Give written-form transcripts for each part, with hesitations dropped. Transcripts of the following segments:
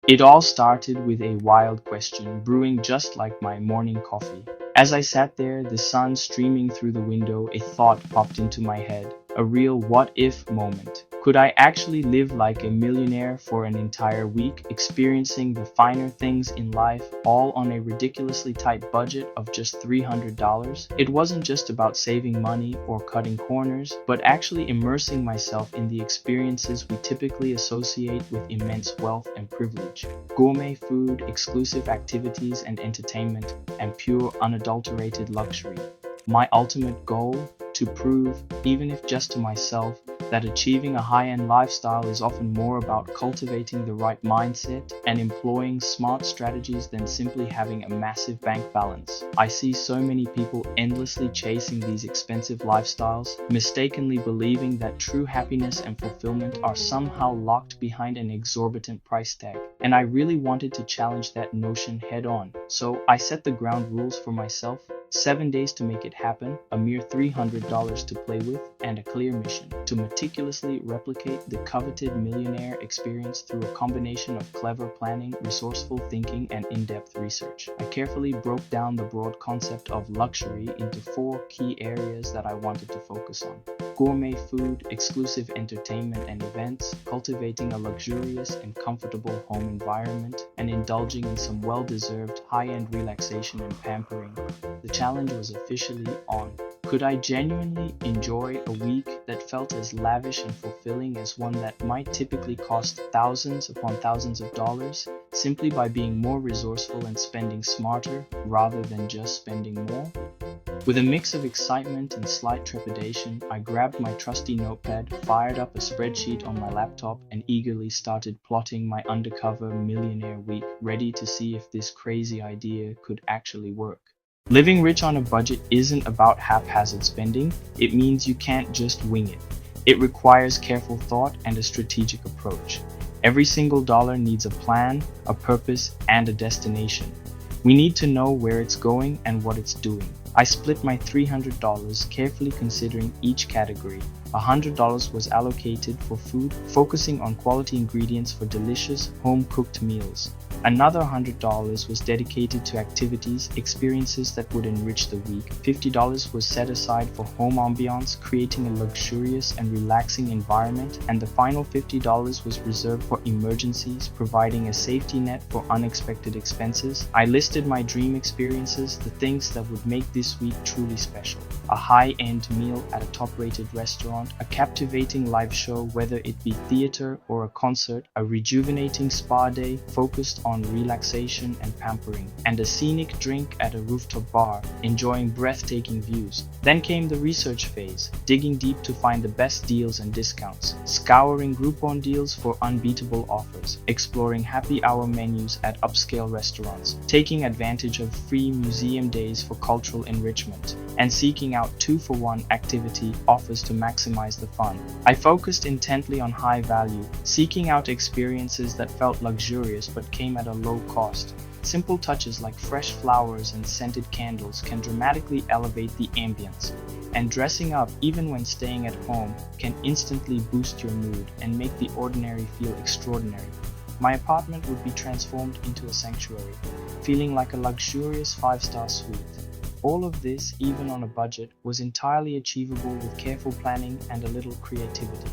It all started with a wild question brewing just like my morning coffee. As I sat there, the sun streaming through the window, a thought popped into my head. A real what if moment. Could I actually live like a millionaire for an entire week, experiencing the finer things in life, all on a ridiculously tight budget of just $300? It wasn't just about saving money or cutting corners, but actually immersing myself in the experiences we typically associate with immense wealth and privilege. Gourmet food, exclusive activities and entertainment, and pure unadulterated luxury. My ultimate goal? To prove, even if just to myself, that achieving a high-end lifestyle is often more about cultivating the right mindset and employing smart strategies than simply having a massive bank balance. I see so many people endlessly chasing these expensive lifestyles, mistakenly believing that true happiness and fulfillment are somehow locked behind an exorbitant price tag. And I really wanted to challenge that notion head on. So I set the ground rules for myself. 7 days to make it happen, a mere $300 to play with, and a clear mission to meticulously replicate the coveted millionaire experience through a combination of clever planning, resourceful thinking, and in-depth research. I carefully broke down the broad concept of luxury into 4 key areas that I wanted to focus on: gourmet food, exclusive entertainment and events, cultivating a luxurious and comfortable home environment, and indulging in some well-deserved high-end relaxation and pampering. The challenge was officially on. Could I genuinely enjoy a week that felt as lavish and fulfilling as one that might typically cost thousands upon thousands of dollars, simply by being more resourceful and spending smarter rather than just spending more? With a mix of excitement and slight trepidation, I grabbed my trusty notepad, fired up a spreadsheet on my laptop, and eagerly started plotting my undercover millionaire week, ready to see if this crazy idea could actually work. Living rich on a budget isn't about haphazard spending. It means you can't just wing it. It requires careful thought and a strategic approach. Every single dollar needs a plan, a purpose, and a destination. We need to know where it's going and what it's doing. I split my $300, carefully considering each category. $100 was allocated for food, focusing on quality ingredients for delicious, home-cooked meals. Another $100 was dedicated to activities, experiences that would enrich the week. $50 was set aside for home ambiance, creating a luxurious and relaxing environment. And the final $50 was reserved for emergencies, providing a safety net for unexpected expenses. I listed my dream experiences, the things that would make this week truly special. A high-end meal at a top-rated restaurant, a captivating live show, whether it be theater or a concert, a rejuvenating spa day focused on relaxation and pampering, and a scenic drink at a rooftop bar, enjoying breathtaking views. Then came the research phase, digging deep to find the best deals and discounts, scouring Groupon deals for unbeatable offers, exploring happy hour menus at upscale restaurants, taking advantage of free museum days for cultural enrichment, and seeking out 2-for-1 activity offers to maximize the fun. I focused intently on high value, seeking out experiences that felt luxurious but came at a low cost. Simple touches like fresh flowers and scented candles can dramatically elevate the ambience, and dressing up even when staying at home can instantly boost your mood and make the ordinary feel extraordinary. My apartment would be transformed into a sanctuary, feeling like a luxurious 5-star suite. All of this, even on a budget, was entirely achievable with careful planning and a little creativity.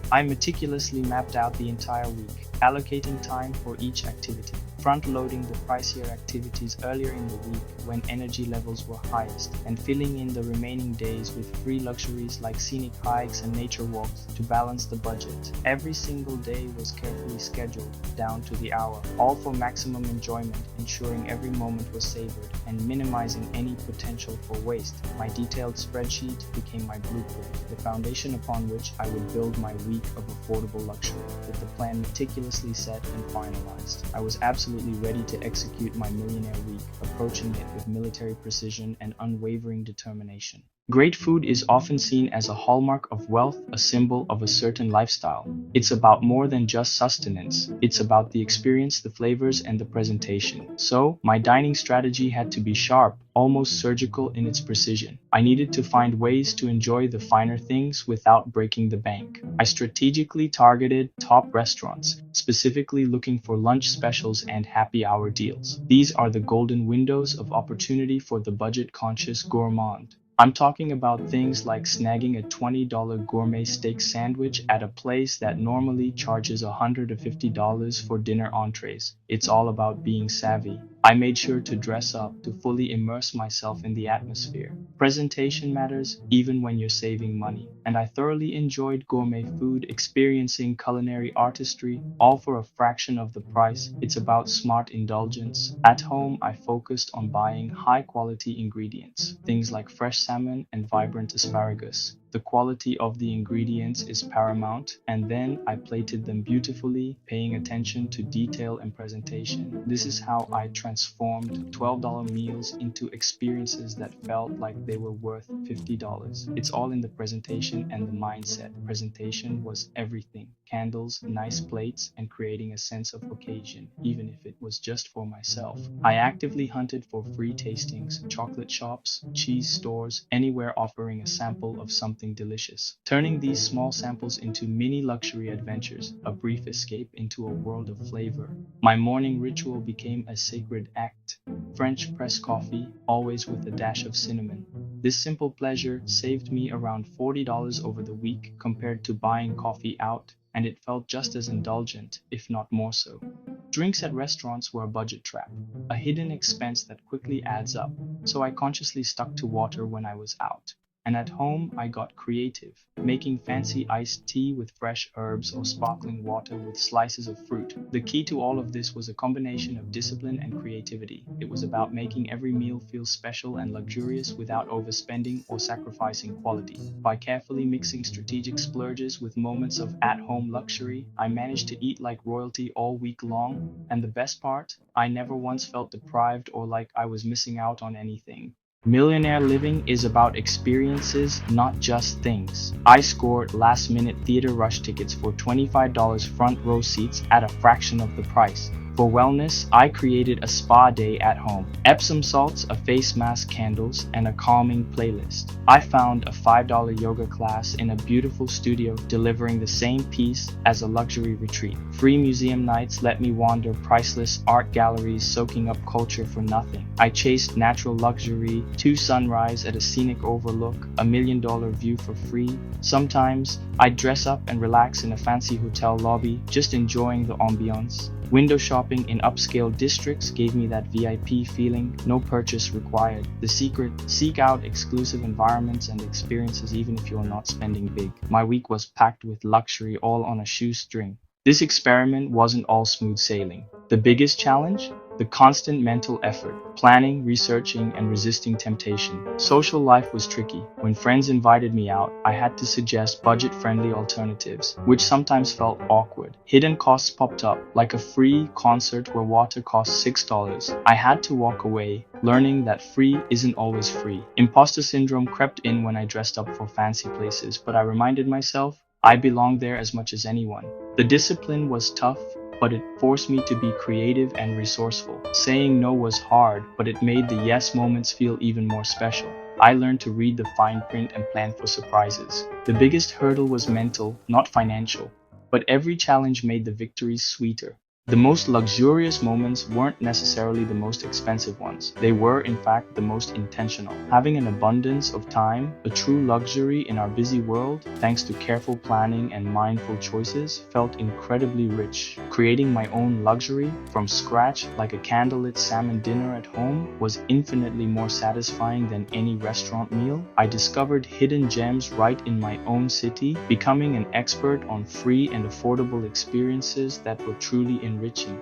I meticulously mapped out the entire week, allocating time for each activity, front-loading the pricier activities earlier in the week when energy levels were highest, and filling in the remaining days with free luxuries like scenic hikes and nature walks to balance the budget. Every single day was carefully scheduled, down to the hour, all for maximum enjoyment, ensuring every moment was savored and minimizing any potential for waste. My detailed spreadsheet became my blueprint, the foundation upon which I would build my week of affordable luxury, with the plan meticulously set and finalized. I was absolutely ready to execute my millionaire week, approaching it with military precision and unwavering determination. Great food is often seen as a hallmark of wealth, a symbol of a certain lifestyle. It's about more than just sustenance. It's about the experience, the flavors, and the presentation. So, my dining strategy had to be sharp, almost surgical in its precision. I needed to find ways to enjoy the finer things without breaking the bank. I strategically targeted top restaurants, specifically looking for lunch specials and happy hour deals. These are the golden windows of opportunity for the budget-conscious gourmand. I'm talking about things like snagging a $20 gourmet steak sandwich at a place that normally charges $150 for dinner entrees. It's all about being savvy. I made sure to dress up to fully immerse myself in the atmosphere. Presentation matters even when you're saving money, and I thoroughly enjoyed gourmet food, experiencing culinary artistry, all for a fraction of the price. It's about smart indulgence. At home, I focused on buying high quality ingredients, things like fresh salmon and vibrant asparagus. The quality of the ingredients is paramount, and then I plated them beautifully, paying attention to detail and presentation. This is how I transformed $12 meals into experiences that felt like they were worth $50. It's all in the presentation and the mindset. Presentation was everything. Candles, nice plates, and creating a sense of occasion, even if it was just for myself. I actively hunted for free tastings, chocolate shops, cheese stores, anywhere offering a sample of something delicious, turning these small samples into mini luxury adventures, a brief escape into a world of flavor. My morning ritual became a sacred act. French press coffee, always with a dash of cinnamon. This simple pleasure saved me around $40 over the week compared to buying coffee out, and it felt just as indulgent, if not more so. Drinks at restaurants were a budget trap, a hidden expense that quickly adds up, so I consciously stuck to water when I was out. And at home, I got creative, making fancy iced tea with fresh herbs or sparkling water with slices of fruit. The key to all of this was a combination of discipline and creativity. It was about making every meal feel special and luxurious without overspending or sacrificing quality. By carefully mixing strategic splurges with moments of at-home luxury, I managed to eat like royalty all week long. And the best part, I never once felt deprived or like I was missing out on anything. Millionaire living is about experiences, not just things. I scored last-minute theater rush tickets for $25 front row seats at a fraction of the price. For wellness, I created a spa day at home. Epsom salts, a face mask, candles, and a calming playlist. I found a $5 yoga class in a beautiful studio delivering the same peace as a luxury retreat. Free museum nights let me wander priceless art galleries soaking up culture for nothing. I chased natural luxury, 2 sunrise at a scenic overlook, $1 million view for free. Sometimes I'd dress up and relax in a fancy hotel lobby, just enjoying the ambiance. Window shopping in upscale districts gave me that VIP feeling, no purchase required. The secret, seek out exclusive environments and experiences even if you're not spending big. My week was packed with luxury all on a shoestring. This experiment wasn't all smooth sailing. The biggest challenge? The constant mental effort, planning, researching, and resisting temptation. Social life was tricky. When friends invited me out, I had to suggest budget-friendly alternatives, which sometimes felt awkward. Hidden costs popped up, like a free concert where water cost $6. I had to walk away, learning that free isn't always free. Imposter syndrome crept in when I dressed up for fancy places, but I reminded myself I belonged there as much as anyone. The discipline was tough, but it forced me to be creative and resourceful. Saying no was hard, but it made the yes moments feel even more special. I learned to read the fine print and plan for surprises. The biggest hurdle was mental, not financial, but every challenge made the victories sweeter. The most luxurious moments weren't necessarily the most expensive ones. They were, in fact, the most intentional. Having an abundance of time, a true luxury in our busy world, thanks to careful planning and mindful choices, felt incredibly rich. Creating my own luxury from scratch, like a candlelit salmon dinner at home, was infinitely more satisfying than any restaurant meal. I discovered hidden gems right in my own city, becoming an expert on free and affordable experiences that were truly enriching.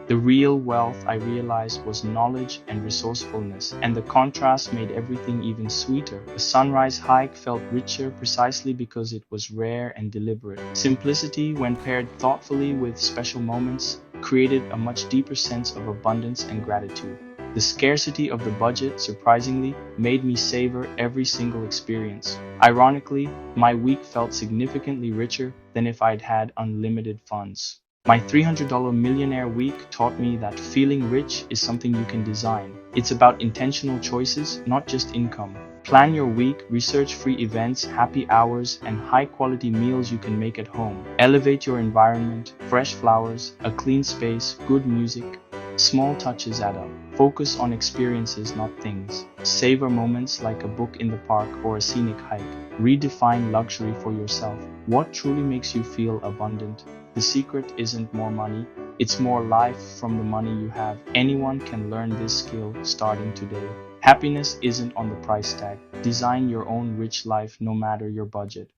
The real wealth, I realized, was knowledge and resourcefulness, and the contrast made everything even sweeter. A sunrise hike felt richer precisely because it was rare and deliberate. Simplicity, when paired thoughtfully with special moments, created a much deeper sense of abundance and gratitude. The scarcity of the budget, surprisingly, made me savor every single experience. Ironically, my week felt significantly richer than if I'd had unlimited funds. My $300 millionaire week taught me that feeling rich is something you can design. It's about intentional choices, not just income. Plan your week, research free events, happy hours, and high-quality meals you can make at home. Elevate your environment, fresh flowers, a clean space, good music. Small touches add up. Focus on experiences, not things. Savor moments like a book in the park or a scenic hike. Redefine luxury for yourself. What truly makes you feel abundant? The secret isn't more money, it's more life from the money you have. Anyone can learn this skill starting today. Happiness isn't on the price tag. Design your own rich life no matter your budget.